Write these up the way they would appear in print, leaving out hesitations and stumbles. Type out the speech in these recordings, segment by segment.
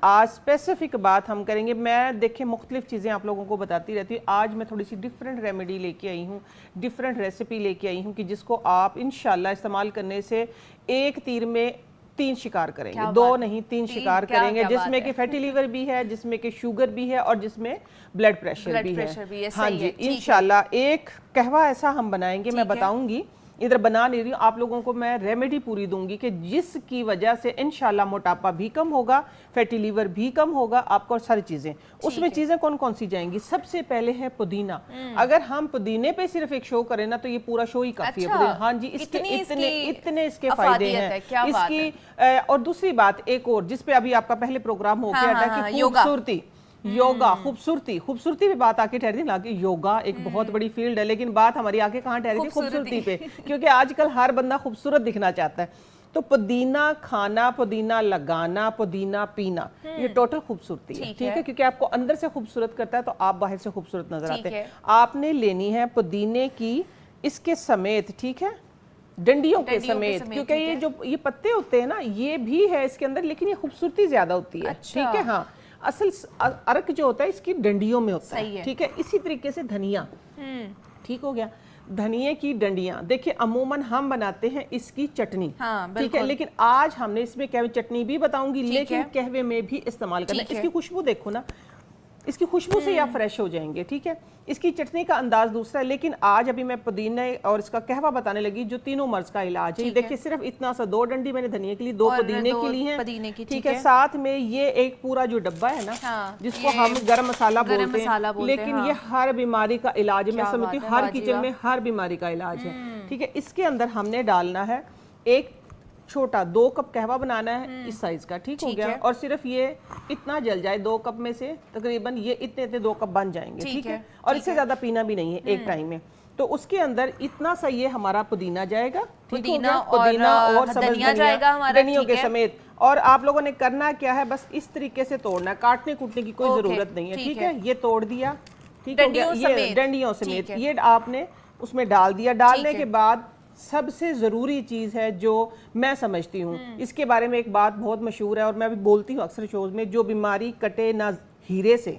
आज स्पेसिफिक बात हम करेंगे। मैं देखें मुख्तलिफ चीज़ें आप लोगों को बताती रहती हूँ। आज मैं थोड़ी सी डिफरेंट रेमेडी लेके आई हूँ, डिफरेंट रेसिपी लेके आई हूँ कि जिसको आप इंशाल्लाह इस्तेमाल करने से एक तीर में 3 शिकार करेंगे, 2 नहीं 3 शिकार करेंगे, जिसमें कि फैटी लीवर भी है, जिसमें कि शुगर भी है और जिसमें ब्लड प्रेशर भी है। हाँ जी, इंशाल्लाह एक कहवा ऐसा हम बनाएंगे, मैं बताऊंगी, इधर बना नहीं रही हूँ, आप लोगों को मैं रेमेडी पूरी दूंगी कि जिसकी वजह से इंशाल्लाह मोटापा भी कम होगा, फैटी लीवर भी कम होगा आपको, और सारी चीजें। उसमें चीजें कौन कौन सी जाएंगी? सबसे पहले है पुदीना। अगर हम पुदीने पे सिर्फ एक शो करें ना तो ये पूरा शो ही काफी है पुदीना। हाँ जी, इसके इतने इसके फायदे हैं इसकी। और दूसरी बात एक और जिसपे अभी आपका पहले प्रोग्राम हो गया था कि खूबसूरती, योगा, खूबसूरती पे बात आके ठहरी थी ना कि योगा एक बहुत बड़ी फील्ड है, लेकिन बात हमारी आके कहाँ ठहरी थी? खूबसूरती पे, क्योंकि आजकल हर बंदा खूबसूरत दिखना चाहता है। तो पुदीना खाना, पुदीना लगाना, पुदीना पीना, ये टोटल खूबसूरती है, ठीक है? क्योंकि आपको अंदर से खूबसूरत करता है तो आप बाहर से खूबसूरत नजर आते हैं। आपने लेनी है पुदीने की इसके समेत, ठीक है, डंडियों के समेत, क्योंकि ये जो ये पत्ते होते हैं ना ये भी है इसके अंदर, लेकिन ये खूबसूरती ज्यादा होती है, ठीक है? हाँ, असल अर्क जो होता है इसकी डंडियों में होता है, ठीक है? इसी तरीके से धनिया, ठीक हो गया, धनिये की डंडियां। देखिए अमूमन हम बनाते हैं इसकी चटनी, ठीक है, लेकिन आज हमने इसमें कहवे चटनी भी बताऊंगी, लेकिन कहवे में भी इस्तेमाल करना। इसकी खुशबू देखो ना, इसकी खुशबू से आप फ्रेश हो जाएंगे, ठीक है? इसकी चटनी का अंदाज दूसरा है, लेकिन आज अभी मैं पुदीना और इसका कहवा बताने लगी जो तीनों मर्ज का इलाज है। देखिए सिर्फ इतना सा 2 डंडी मैंने धनिया के लिए, 2 पुदीने के लिए हैं, ठीक है? साथ में ये एक पूरा जो डब्बा है ना जिसको हम गरम मसाला बोलते हैं, लेकिन ये हर बीमारी का इलाज है। मैं समझती हूँ हर किचन में हर बीमारी का इलाज है, ठीक है? इसके अंदर हमने डालना है एक छोटा 2 कप कहवा बनाना है इस साइज का, ठीक हो गया? और सिर्फ ये इतना जल जाए 2 कप में से तकरीबन ये इतने 2 कप बन जाएंगे, ठीक है? और इससे ज्यादा पीना भी नहीं है एक टाइम में। तो उसके अंदर इतना सा ये हमारा पुदीना जाएगा, ठीक हो गया? पुदीना और सब्ज धनिया के समेत। और आप लोगों ने करना क्या है, बस इस तरीके से तोड़ना है, काटने कूटने की कोई जरूरत नहीं है, ठीक है? ये तोड़ दिया, ठीक हो गया, ये डंडियों समेत ये आपने उसमें डाल दिया। डालने के बाद सबसे जरूरी चीज है जो मैं समझती हूँ, इसके बारे में एक बात बहुत मशहूर है और मैं भी बोलती हूँ अक्सर शोज में, जो बीमारी कटे ना हीरे से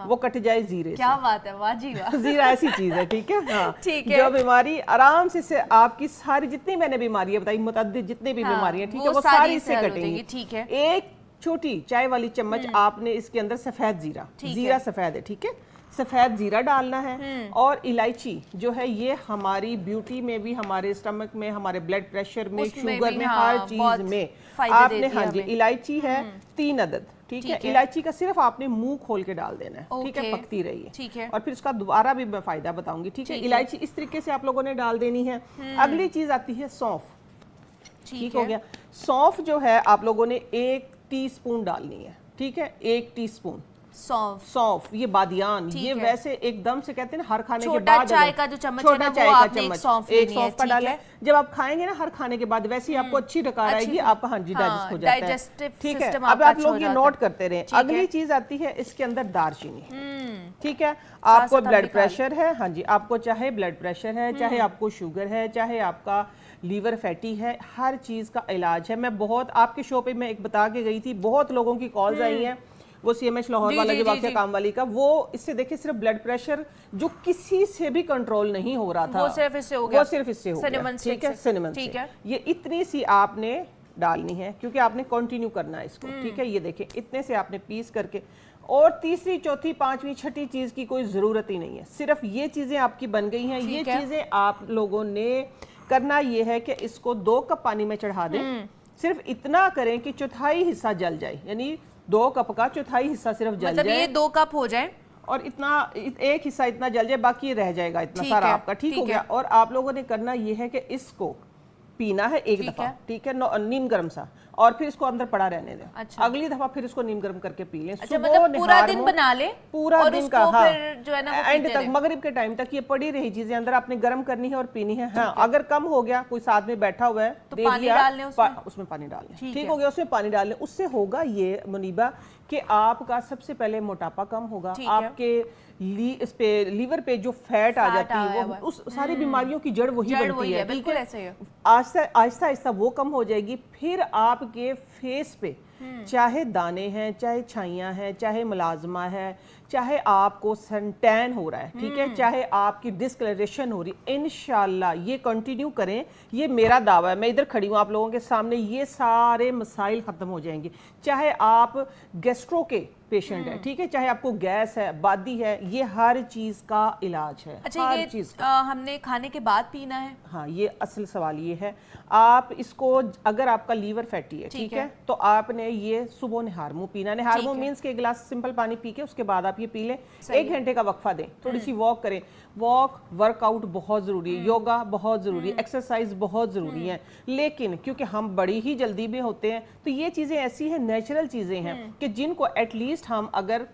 वो कट जाए जीरे क्या से। बात है, वाह जी वाह। जीरा ऐसी चीज है, ठीक है? हाँ, ठीक है। जो बीमारी आराम से आपकी सारी जितनी मैंने बीमारियां बताई, मुतअद्दिद जितनी भी बीमारियां, ठीक है, वो सारी से कटेंगी, ठीक है? एक छोटी चाय वाली चम्मच आपने इसके अंदर सफेद जीरा सफेद है, ठीक है? सफेद जीरा डालना है। और इलायची जो है ये हमारी ब्यूटी में भी, हमारे स्टमक में, हमारे ब्लड प्रेशर में, शुगर में, हर चीज में आपने, हाँ जी, इलायची है 3 अदद, ठीक है? इलायची का सिर्फ आपने मुंह खोल के डाल देना है, ठीक है? पकती रही है, ठीक है? और फिर उसका दोबारा भी मैं फायदा बताऊंगी, ठीक है? इलायची इस तरीके से आप लोगों ने डाल देनी है। अगली चीज आती है सौंफ, ठीक हो गया? सौंफ जो है आप लोगों ने 1 टीस्पून डालनी है, ठीक है? 1 टीस्पून सौंफ, ये बादियान, ये वैसे एकदम से कहते हैं ना हर खाने के बाद चाय का जो चम्मच है ना, वो आपने एक सौंफ का डाला है। जब आप खाएंगे ना हर खाने के बाद, वैसे ही आपको अच्छी डकार आएगी, आपका हाँ जी डाइजेस्ट हो जाता है, ठीक है? अब आप लोग ये नोट करते रहे। अगली चीज आती है इसके अंदर दालचीनी, ठीक है? आपको ब्लड प्रेशर है, हाँ जी, आपको चाहे ब्लड प्रेशर है, चाहे आपको शुगर है, चाहे आपका लीवर फैटी है, हर चीज का इलाज है। मैं बहुत आपके शो पे मैं एक बता के गई थी, बहुत लोगों की कॉल्स आई हैं, वो CMH लाहौर वाला जो वाकया काम वाली का, वो इससे देखिए सिर्फ ब्लड प्रेशर जो किसी से भी कंट्रोल नहीं हो रहा था, वो सिर्फ इससे हो गया, ठीक है? सिनेमन से ये इतनी सी आपने डालनी है, क्योंकि आपने कंटिन्यू करना है इसको, ठीक है? ये देखिए इतने से आपने पीस करके, और तीसरी चौथी पांचवी छठी चीज की कोई जरूरत ही नहीं है, सिर्फ ये चीजें आपकी बन गई हैं। ये चीजें आप लोगों ने करना ये है कि इसको 2 कप पानी में चढ़ा दें, सिर्फ इतना करें कि चौथाई हिस्सा जल जाए, यानी 2 कप का चौथाई हिस्सा सिर्फ जल जाए, ये 2 कप हो जाए, और इतना एक हिस्सा इतना जल जाए, बाकी रह जाएगा इतना सारा आपका, ठीक हो गया? और आप लोगों ने करना ये है कि इसको पीना है एक दफा, ठीक है? नीम गर्म सा, और फिर इसको अंदर पड़ा रहने दें। अच्छा। अगली दफा फिर इसको नीम गर्म करके पी लें। अच्छा, मतलब पूरा दिन बना ले, पूरा दिन का, हाँ, फिर जो है ना एंड तक, मगरिब के टाइम तक ये पड़ी रही चीजें अंदर आपने गर्म करनी है और पीनी है। हाँ, अगर कम हो गया, कोई साथ में बैठा हुआ है तो पानी डाल लें उसमें पानी डाल लें, ठीक हो गया? उसमें पानी डाल लें, उससे होगा ये मुनीबा कि आपका सबसे पहले मोटापा कम होगा, आपके इस पे लीवर पे जो फैट आ जाती है वो उस सारी बीमारियों की जड़ वही बनती है, बिल्कुल ऐसे ही। आहिस्ता आहिस्ता वो कम हो जाएगी, फिर आपके फेस पे चाहे दाने हैं, चाहे छाइयाँ हैं, चाहे मुलाजमा है, चाहे आपको सनटैन हो रहा है, ठीक है, चाहे आपकी डिस्कलरेशन हो रही, इंशाल्लाह ये कंटिन्यू करें, ये मेरा दावा है, मैं इधर खड़ी हूँ आप लोगों के सामने, ये सारे मसाइल ख़त्म हो जाएंगे। चाहे आप गैस्ट्रो के पेशेंट है, ठीक है, चाहे आपको गैस है, बादी है, ये हर चीज का इलाज है। अच्छा, हर ये चीज हमने खाने के बाद पीना है? हाँ, ये असल सवाल ये है, आप इसको अगर आपका लीवर फैटी है, ठीक है, तो आपने ये सुबह निहार मुंह पीना। निहार मुंह मीन्स के एक गिलास सिंपल पानी पी के उसके बाद आप ये पी लें, 1 घंटे का वक्फा दें, थोड़ी सी वॉक करें। वॉक, वर्कआउट बहुत जरूरी है, योगा बहुत जरूरी है, एक्सरसाइज बहुत जरूरी है, लेकिन क्योंकि हम बड़ी ही जल्दी में होते हैं तो ये चीजें ऐसी हैं, नेचुरल चीजें हैं कि जिनको एटलीस्ट हम अगर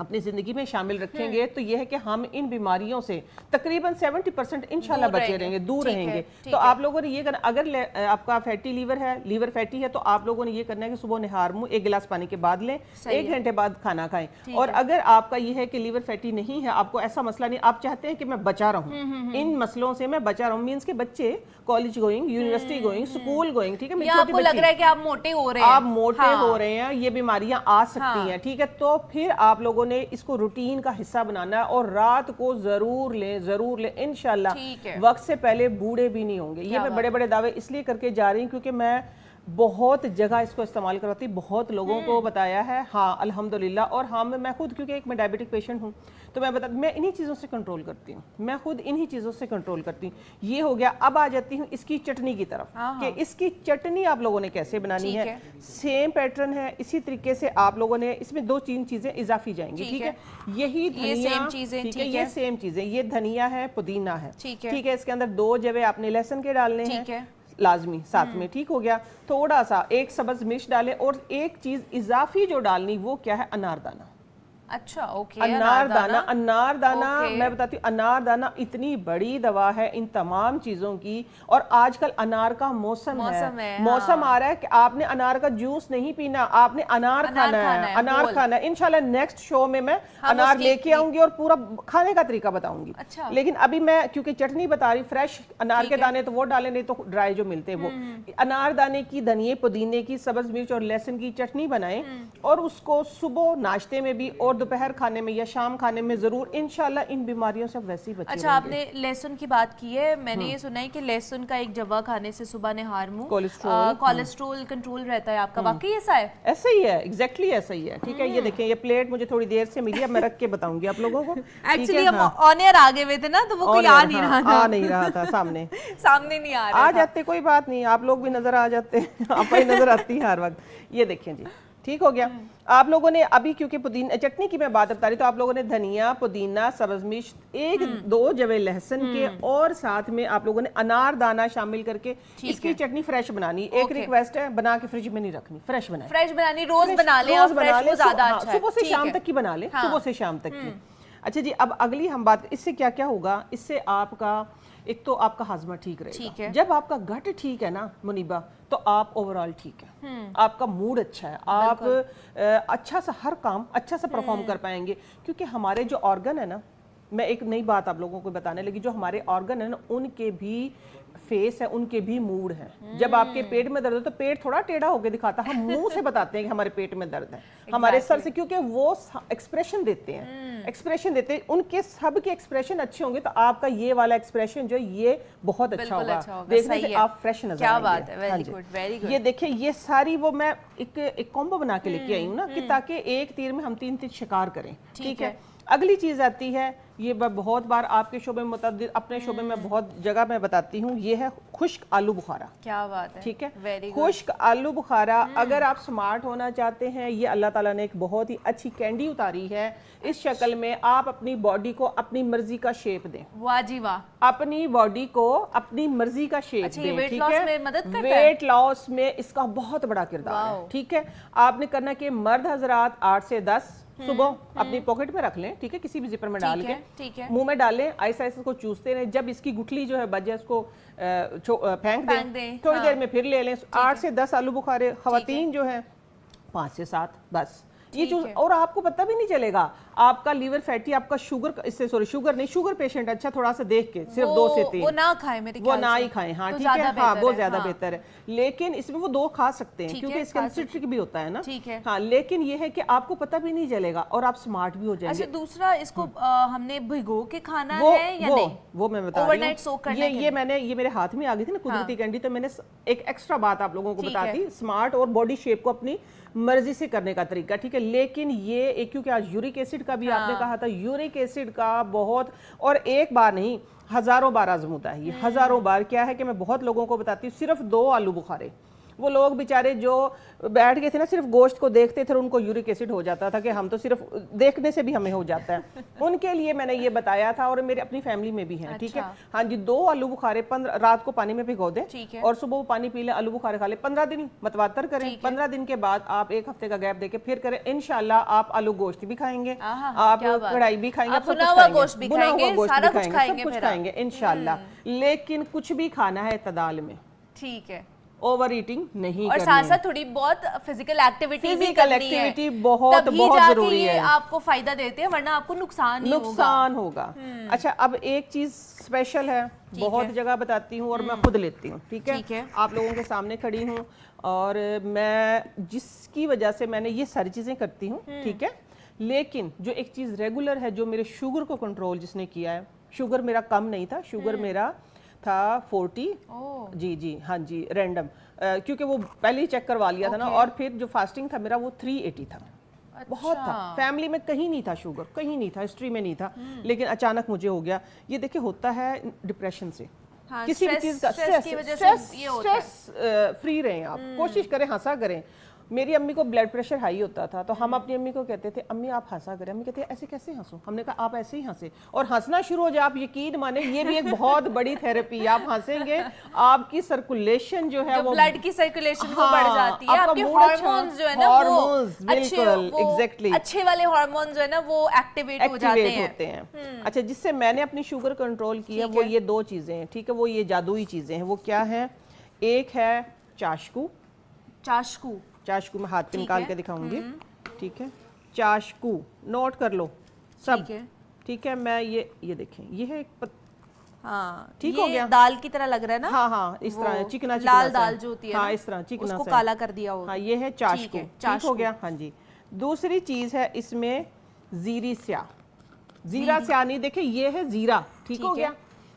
अपनी जिंदगी में शामिल रखेंगे तो यह है कि हम इन बीमारियों से तकरीबन 70% इंशाल्लाह बचे रहेंगे, दूर रहेंगे। तो आप लोगों ने ये करना, अगर आपका फैटी लीवर है, लीवर फैटी है, तो आप लोगों ने ये करना है कि सुबह निहार मुंह 1 गिलास पानी के बाद लें, 1 घंटे बाद खाना खाएं। और अगर आपका ये है कि लीवर फैटी नहीं है, आपको ऐसा मसला नहीं, आप चाहते हैं कि मैं बचा रहूं, इन मसलों से मैं बचा रहूं, मीन्स के बच्चे college going, university going, school going, ठीक है, आपको लग रहा है कि आप मोटे हो रहे हैं, आप मोटे हो रहे हैं, ये बीमारियां आ सकती हैं, ठीक है, तो फिर आप लोगों ने इसको रूटीन का हिस्सा बनाना है और रात को जरूर लें इंशाल्लाह। वक्त से पहले बूढ़े भी नहीं होंगे। ये मैं बड़े बड़े दावे इसलिए करके जा रही हूँ क्योंकि मैं बहुत जगह इसको इस्तेमाल करवाती, बहुत लोगों को बताया है, हाँ अल्हम्दुलिल्लाह। और हाँ, मैं खुद, क्योंकि एक मैं डायबिटिक पेशेंट हूँ, तो मैं इन्हीं चीज़ों से कंट्रोल करती हूँ, मैं खुद इन्हीं चीज़ों से कंट्रोल करती हूँ। ये हो गया। अब आ जाती हूँ इसकी चटनी की तरफ कि इसकी चटनी आप लोगों ने कैसे बनानी है। सेम पैटर्न है, इसी तरीके से आप लोगों ने इसमें 2-3 चीज़ें इजाफी जाएंगी, ठीक है। यही धनिया, ठीक है, ये सेम चीज़ें, ये धनिया है, पुदीना है, ठीक है, इसके अंदर 2 जवे आपने लहसुन के डालने हैं लाजमी साथ में, ठीक हो गया। थोड़ा सा 1 सब्ज मिर्च डालें और एक चीज इजाफी जो डालनी वो क्या है, अनारदाना। अच्छा, ओके, अनारदाना मैं बताती हूँ, अनारदाना इतनी बड़ी दवा है इन तमाम चीजों की। और आजकल अनार का मौसम है, मौसम आ रहा है कि आपने अनार का जूस नहीं पीना, आपने अनार खाना है, अनार खाना है। इंशाल्लाह नेक्स्ट शो में मैं अनार लेके आऊंगी और पूरा खाने का तरीका बताऊंगी। अच्छा। लेकिन अभी मैं क्योंकि चटनी बता रही, फ्रेश अनार के दाने तो वो डाले, नहीं तो ड्राई जो मिलते हैं वो। अनारदाने की, धनिये पुदीने की, सब्ज मिर्च और लहसुन की चटनी बनाएं और उसको सुबह नाश्ते में भी और दोपहर खाने में या शाम खाने में जरूर, इंशाल्लाह इन बीमारियों से वैसे ही बचे। अच्छा, आपने लहसुन की बात की है, मैंने ये सुना है कि लहसुन का एक जवा खाने से सुबह निहार मुंह कोलेस्ट्रॉल कंट्रोल रहता है आपका, वाकई ऐसा है? ऐसा ही है, एग्जैक्टली ऐसा ही है, ठीक है। ये देखें, ये प्लेट मुझे थोड़ी देर से मिली, अब मैं रख के बताऊंगी आप लोगों को। एक्चुअली हम ऑन एयर आ गए हुए थे ना, तो वो कोई आ नहीं रहा था सामने सामने नहीं आ रहा आ जाते, कोई बात नहीं, आप लोग भी नजर आ जाते, आप ही नजर आती है हर वक्त। ये देखें जी, ठीक हो गया। आप लोगों ने अभी, क्योंकि पुदीना चटनी की मैं बात बता रही, तो आप लोगों ने धनिया, पुदीना, सब्ज मिर्च, 1-2 जवे लहसुन के और साथ में आप लोगों ने अनारदाना शामिल करके इसकी चटनी फ्रेश बनानी। एक रिक्वेस्ट है, बना के फ्रिज में नहीं रखनी, फ्रेश बनाए, फ्रेश बनानी, रोज बना ले, सुबह से शाम तक की बना ले, सुबह से शाम तक की। अच्छा जी, अब अगली हम बात, इससे क्या क्या होगा, इससे आपका एक तो आपका हाजमा ठीक रहेगा। जब आपका गट ठीक है ना मुनीबा, तो आप ओवरऑल ठीक है, आपका मूड अच्छा है, आप अच्छा सा हर काम अच्छा सा परफॉर्म कर पाएंगे। क्योंकि हमारे जो ऑर्गन है ना, मैं एक नई बात आप लोगों को बताने लगी, जो हमारे ऑर्गन है ना, उनके भी फेस है, उनके भी मूड है। जब आपके पेट में दर्द हो तो पेट थोड़ा टेढ़ा होकर दिखाता, हम मुंह से बताते हैं कि हमारे पेट में दर्द है, हमारे सर से, क्योंकि वो एक्सप्रेशन देते हैं, उनके सब के एक्सप्रेशन अच्छे होंगे तो आपका ये वाला एक्सप्रेशन जो ये बहुत अच्छा होगा, देखने से आप फ्रेश नजर आएंगे। क्या बात है, वेरी गुड, वेरी गुड। ये देखिए, ये सारी वो मैं एक कॉम्बो बना के लेके आई हूँ ना, कि ताकि एक तीर में हम 3 शिकार करें, ठीक है। अगली चीज आती है, ये बहुत बार आपके शोबे में, अपने शोबे में बहुत जगह मैं बताती हूँ, ये है खुश्क आलू बुखारा। क्या बात है, ठीक है, खुश्क आलू बुखारा। अगर आप स्मार्ट होना चाहते हैं, ये अल्लाह ताला ने एक बहुत ही अच्छी कैंडी उतारी है इस शक्ल में। आप अपनी बॉडी को अपनी मर्जी का शेप दें, वाह जी वाह, अपनी बॉडी को अपनी मर्जी का शेप दें, ठीक है। वेट लॉस में इसका बहुत बड़ा किरदार है, ठीक है। आपने करना कि मर्द हजरात 8 से 10 सुबह अपनी पॉकेट में रख लें, ठीक है, किसी भी जिपर में डाल के मुंह में डालें, ऐसा इसको चूसते रहें। जब इसकी गुठली जो है बच जाए, उसको फेंक दें, थोड़ी देर में फिर ले लें। 8 से 10 आलू बुखारे। खवातीन जो है 5 से 7 बस। ये चूज, और आपको पता भी नहीं चलेगा आपका लीवर फैटी, आपका शुगर, इससे सॉरी शुगर नहीं, शुगर पेशेंट अच्छा थोड़ा सा देख के सिर्फ 2 से 3 वो ना खाए, मेरे वो ना ही खाएं, हाँ ठीक है, हाँ बहुत ज्यादा बेहतर है। लेकिन इसमें वो 2 खा सकते हैं क्योंकि इसका सिट्रिक भी होता है ना, ठीक है। हाँ, लेकिन ये है कि आपको पता भी नहीं चलेगा और आप स्मार्ट भी हो जाएंगे। अच्छा, दूसरा इसको हमने भिगो के खाना है या नहीं? वो मैं बता रही हूँ, ये मैंने, ये मेरे हाथ में आ गई थी ना कुदरती कैंडी, तो मैंने एक एक्स्ट्रा बात आप लोगों को बताती, स्मार्ट और बॉडी शेप को अपनी मर्जी से करने का तरीका, ठीक है। लेकिन ये एक, क्योंकि आज यूरिक एसिड का भी आपने कहा था, यूरिक एसिड का बहुत, और एक बार नहीं हजारों बार आजमूदा है ये, हजारों बार। क्या है कि मैं बहुत लोगों को बताती हूँ, सिर्फ 2 आलू बुखारे, वो लोग बेचारे जो बैठ गए थे ना सिर्फ गोश्त को देखते थे, उनको यूरिक एसिड हो जाता था कि हम तो सिर्फ देखने से भी हमें हो जाता है। उनके लिए मैंने ये बताया था, और मेरे अपनी फैमिली में भी है, ठीक है। हाँ जी, 2 आलू बुखारे 15 रात को पानी में भिगो दें और सुबह वो पानी पी लें, आलू बुखारे खा लें, 15 दिन मतवातर करें। 15 दिन के बाद आप 1 हफ्ते का गैप देके फिर करें, इंशाल्लाह आप आलू गोश्त भी खाएंगे, आप कढ़ाई भी खाएंगे, भुना हुआ गोश्त भी खाएंगे, सब कुछ खाएंगे इंशाल्लाह। लेकिन कुछ भी खाना है तदाल में, ठीक है, ओवर ईटिंग नहीं और साथ साथ थोड़ी बहुत फिजिकल एक्टिविटी भी करनी है, बहुत जरूरी है, आपको फायदा देते हैं, वरना आपको नुकसान होगा। अच्छा, अब एक चीज स्पेशल है, बहुत जगह बताती हूँ और मैं खुद लेती हूँ, ठीक है, आप लोगों के सामने खड़ी हूँ, और मैं जिसकी वजह से मैंने ये सारी चीजें करती हूँ, ठीक है। लेकिन जो एक चीज रेगुलर है, जो मेरे शुगर को कंट्रोल जिसने किया है, शुगर मेरा कम नहीं था, शुगर मेरा था 40, जी हाँ जी, रैंडम, क्योंकि वो पहले ही चेक करवा लिया था ना, और फिर जो फास्टिंग था मेरा वो 380 था। बहुत था, फैमिली में कहीं नहीं था शुगर, कहीं नहीं था, हिस्ट्री में नहीं था, लेकिन अचानक मुझे हो गया। ये देखिए होता है डिप्रेशन से, किसी भी चीज का स्ट्रेस फ्री रहें आप, कोशिश करें, हंसा करें। मेरी अम्मी को ब्लड प्रेशर हाई होता था, तो हम अपनी अम्मी को कहते थे, अम्मी आप हंसा करें। अम्मी कहते हैं ऐसे कैसे हंसो? हमने कहा आप ऐसे ही हंसे, और हंसना शुरू हो जाए। आप यकीन माने ये भी एक बहुत बड़ी थेरेपी है। आप हंसेंगे, आपकी सर्कुलेशन जो है वो ब्लड की सर्कुलेशन वो बढ़ जाती है, आपके हार्मोन्स जो है ना वो एग्जैक्टली अच्छे वाले हार्मोन जो है ना वो एक्टिवेट हो जाते हैं। अच्छा, जिससे मैंने अपनी शुगर कंट्रोल की है वो ये 2 चीजें हैं, ठीक है, वो ये जादुई चीजें हैं। वो क्या है? एक है चाशकू, चाशकू मैं हाथ पे निकाल के दिखाऊंगी, ठीक है, चाशकू नोट कर लो सब, ठीक है। मैं ये देखें, ये है एक ठीक हो गया, दाल की तरह लग रहा है ना, हाँ इस तरह चिकना लाल दाल जो होती है, हाँ इस तरह चिकना, उसको काला कर दिया हो, हाँ ये है चाशकू, ठीक हो गया। हाँ जी, दूसरी चीज है इसमें जीरी स्या, जीरा स्या नहीं, देखिए ये है जीरा, ठीक हो गया।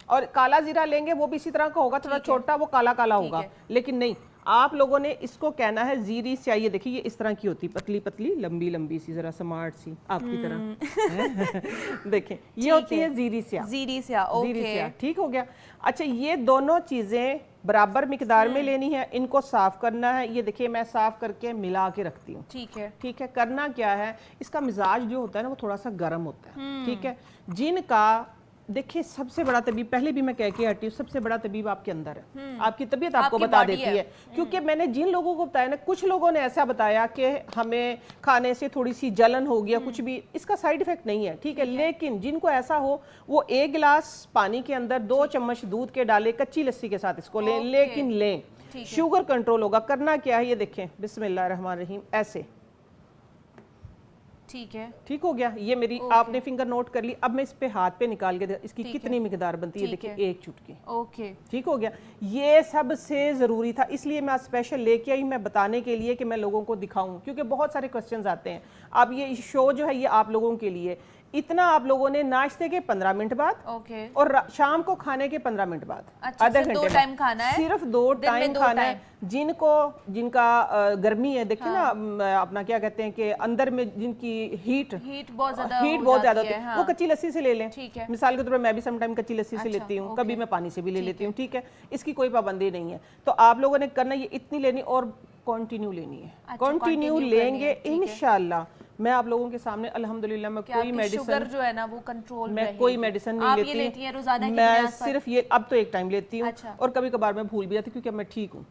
और काला जीरा लेंगे, वो भी इसी तरह का होगा, थोड़ा छोटा, वो काला काला होगा, लेकिन नहीं, आप लोगों ने इसको कहना है जीरी स्या। ये देखिए, ये इस तरह की होती, पतली पतली लंबी लंबी सी, जरा स्मार्ट सी आपकी तरह देखें, ये होती है जीरी स्या, ठीक हो गया। अच्छा, ये दोनों चीजें बराबर मिकदार में लेनी है, इनको साफ करना है। ये देखिए मैं साफ करके मिला के रखती हूँ, ठीक है। करना क्या है, इसका मिजाज जो होता है ना वो थोड़ा सा गर्म होता है, ठीक है। जिनका देखिए सबसे बड़ा तबीब, पहले भी मैं कह के हटी हूँ, सबसे बड़ा तबीब आपके अंदर है, आपकी तबीयत आपको बता देती है। क्योंकि मैंने जिन लोगों को बताया ना, कुछ लोगों ने ऐसा बताया कि हमें खाने से थोड़ी सी जलन हो गया, कुछ भी, इसका साइड इफेक्ट नहीं है, ठीक है। लेकिन जिनको ऐसा हो, वो 1 गिलास पानी के अंदर 2 चम्मच दूध के डाले, कच्ची लस्सी के साथ इसको लें, लेकिन लें, शुगर कंट्रोल होगा। करना क्या है, ये देखें, बिस्मिल्लाहिर्रहमानिर्रहीम, ऐसे, ठीक हो गया। ये मेरी आपने फिंगर नोट कर ली। अब मैं इस पे हाथ पे निकाल के इसकी कितनी मिकदार बनती है, देखिए 1 चुटकी, ठीक हो गया। ये सबसे जरूरी था, इसलिए मैं स्पेशल लेके आई, मैं बताने के लिए कि मैं लोगों को दिखाऊं, क्योंकि बहुत सारे क्वेश्चंस आते हैं। अब ये शो जो है ये आप लोगों के लिए, इतना आप लोगों ने नाश्ते के 15 मिनट बाद, और शाम को खाने के 15 मिनट बाद, आधे घंटे, 2 टाइम खाना है, सिर्फ 2 टाइम खाना है। जिनका गर्मी है, देखिए ना, अपना क्या कहते हैं कि अंदर में जिनकी हीट बहुत ज्यादा होती है, वो कच्ची लस्सी से ले लें। मिसाल के तौर पर मैं भी समटाइम कच्ची लस्सी से लेती हूँ, कभी मैं पानी से भी ले लेती हूँ, ठीक है। इसकी कोई पाबंदी नहीं है। तो आप लोगों ने करना ये इतनी लेनी, और कंटिन्यू लेनी है, कंटिन्यू लेंगे इंशाल्लाह। मैं आप लोगों के सामने अल्हम्दुलिल्लाह, मैं कोई मेडिसिन, शुगर जो है ना वो कंट्रोल, मैं कोई मेडिसिन नहीं लेती, रोजाना, मैं सिर्फ ये अब तो 1 टाइम लेती हूँ, और कभी कभार मैं भूल भी जाती, क्योंकि अब मैं ठीक हूँ।